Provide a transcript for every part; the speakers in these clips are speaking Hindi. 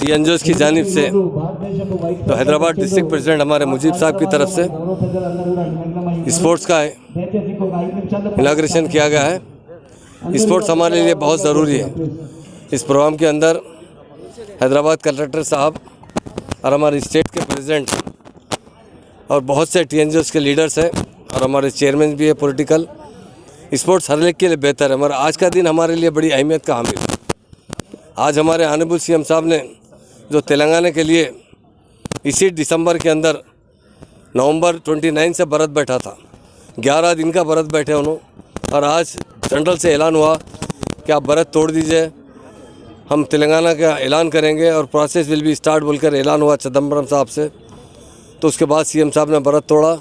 टीएनजीओस की जानिब से तो हैदराबाद डिस्ट्रिक्ट प्रेसिडेंट हमारे मुजीब साहब की तरफ से स्पोर्ट्स का इनाग्रेशन किया गया है। स्पोर्ट्स हमारे लिए बहुत ज़रूरी है। इस प्रोग्राम के अंदर हैदराबाद कलेक्टर साहब और हमारे स्टेट के प्रेसिडेंट और बहुत से टीएनजीओस के लीडर्स हैं और हमारे चेयरमैन भी है पॉलिटिकल। स्पोर्ट्स हर एक के लिए बेहतर है, मगर आज का दिन हमारे लिए बड़ी अहमियत का हामिल है। आज हमारे ऑनरेबल सीएम साहब ने जो तेलंगाना के लिए इसी दिसंबर के अंदर नवंबर 29 से बरत बैठा था, 11 दिन का बरत बैठे उन्होंने, और आज जनरल से ऐलान हुआ कि आप बरत तोड़ दीजिए, हम तेलंगाना का ऐलान करेंगे और प्रोसेस विल बी स्टार्ट बोलकर ऐलान हुआ चिदम्बरम साहब से। तो उसके बाद सीएम साहब ने बरत तोड़ा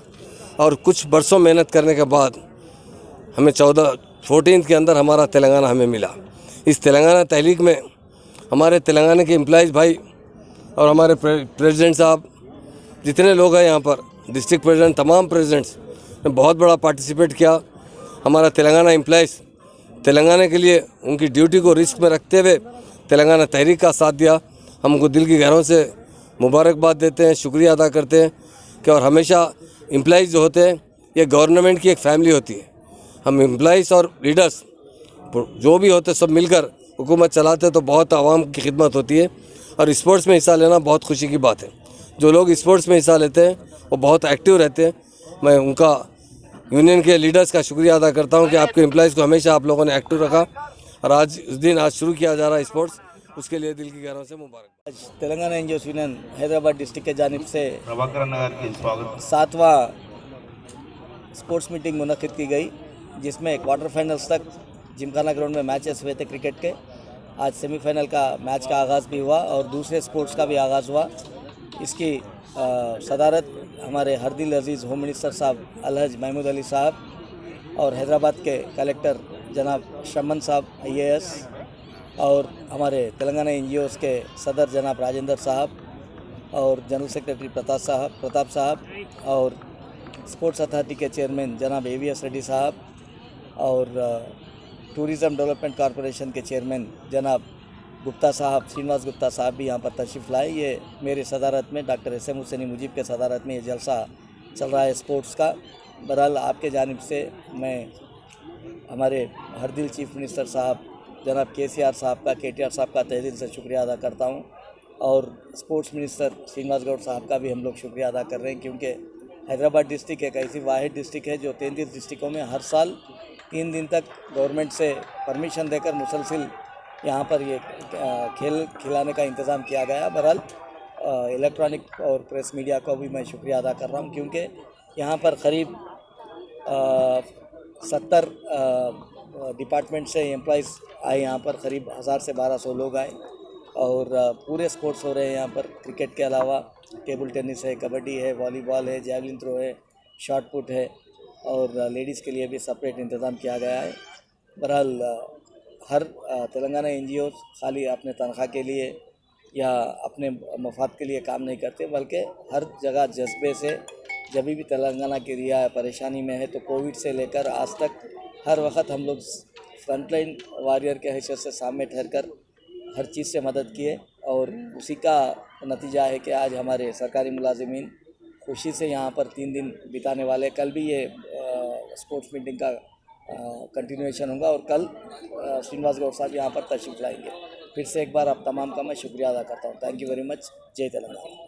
और कुछ बरसों मेहनत करने के बाद हमें 14 के अंदर हमारा तेलंगाना हमें मिला। इस तेलंगाना तहलीक में हमारे तेलंगाना के एम्प्लॉइज़ भाई और हमारे प्रेसिडेंट साहब, जितने लोग हैं यहाँ पर, डिस्ट्रिक्ट प्रेसिडेंट, तमाम प्रेसिडेंट्स ने बहुत बड़ा पार्टिसिपेट किया। हमारा तेलंगाना एम्प्लॉइज़ तेलंगाना के लिए उनकी ड्यूटी को रिस्क में रखते हुए तेलंगाना तहरीक का साथ दिया। हम उनको दिल की गहराइयों से मुबारकबाद देते हैं, शुक्रिया अदा करते हैं कि और हमेशा एम्प्लॉइज़ जो होते हैं ये गवर्नमेंट की एक फैमिली होती है। हम एम्प्लॉइज़ और लीडर्स जो भी होते सब मिलकर हुकूमत चलाते तो बहुत आवाम की खिदमत होती है। और स्पोर्ट्स में हिस्सा लेना बहुत खुशी की बात है। जो लोग स्पोर्ट्स में हिस्सा लेते हैं वो बहुत एक्टिव रहते हैं। मैं उनका यूनियन के लीडर्स का शुक्रिया अदा करता हूं कि आपके एम्प्लॉइज़ को हमेशा आप लोगों ने एक्टिव रखा और आज इस दिन आज शुरू किया जा रहा है स्पोर्ट्स, उसके लिए दिल की गहराइयों से मुबारक। आज Telangana NGOs union Hyderabad district के जानिब से प्रभाकर नगर की स्वागत 7वां स्पोर्ट्स मीटिंग मुनक़िद की गई, जिसमें क्वार्टर फाइनल्स तक जिमखाना ग्राउंड में मैचेस हुए थे क्रिकेट के। आज सेमीफाइनल का मैच का आगाज़ भी हुआ और दूसरे स्पोर्ट्स का भी आगाज़ हुआ। इसकी सदारत हमारे हरदिल अजीज़ होम मिनिस्टर साहब अलहज महमूद अली साहब और हैदराबाद के कलेक्टर जनाब शमन साहब IAS और हमारे तेलंगाना एनजीओस के सदर जनाब राजेंद्र साहब और जनरल सेक्रेटरी प्रताप साहब और स्पोर्ट्स अथॉरिटी के चेयरमैन जनाब AVS रेड्डी साहब और टूरिज़म डेवलपमेंट कॉरपोरेशन के चेयरमैन जनाब गुप्ता साहब, श्रीनिवास गुप्ता साहब भी यहाँ पर तशरीफ़ लाए। ये मेरे सदारत में डॉक्टर SM हुसैनी मुजीब के सदारत में ये जलसा चल रहा है स्पोर्ट्स का। बहरहाल आपके जानिब से मैं हमारे हरदिल चीफ मिनिस्टर साहब जनाब KCR साहब का, KTR साहब का तहे दिल से शुक्रिया अदा करता हूँ और स्पोर्ट्स मिनिस्टर श्रीनिवास गौड़ साहब का भी हम लोग शुक्रिया अदा कर रहे हैं, क्योंकि हैदराबाद डिस्ट्रिक्ट एक ऐसी वाहिद डिस्ट्रिक्ट है जो 33 डिस्ट्रिक्टों में हर साल 3 दिन तक गवर्नमेंट से परमिशन देकर मुसलसिल यहाँ पर ये खेल खिलाने का इंतज़ाम किया गया। बहरहाल इलेक्ट्रॉनिक और प्रेस मीडिया को भी मैं शुक्रिया अदा कर रहा हूँ, क्योंकि यहाँ पर करीब 70 डिपार्टमेंट से एम्प्लॉइज़ आए। यहाँ पर करीब 1000 से 1200 लोग आए और पूरे स्पोर्ट्स हो रहे हैं यहाँ पर। क्रिकेट के अलावा टेबल टेनिस है, कबड्डी है, वॉलीबॉल है, जैवलिन थ्रो है, शॉट पुट है और लेडीज़ के लिए भी सेपरेट इंतज़ाम किया गया है। बहरहाल हर तेलंगाना एनजीओ खाली अपने तनख्वाह के लिए या अपने मफाद के लिए काम नहीं करते, बल्कि हर जगह जज्बे से जब भी तेलंगाना की रिया परेशानी में है तो कोविड से लेकर आज तक हर वक्त हम लोग फ्रंटलाइन वॉरियर के हैसियत से सामने ठहर कर हर चीज़ से मदद किए और उसी का नतीजा है कि आज हमारे सरकारी मुलाजिमीन खुशी से यहाँ पर 3 दिन बिताने वाले। कल भी ये स्पोर्ट्स मीटिंग का कंटिन्यूएशन होगा और कल श्रीनिवास गौड़ साहब यहाँ पर तशरीफ़ लाएंगे। फिर से एक बार आप तमाम का मैं शुक्रिया अदा करता हूँ। Thank you very much. जय तेलंगाना।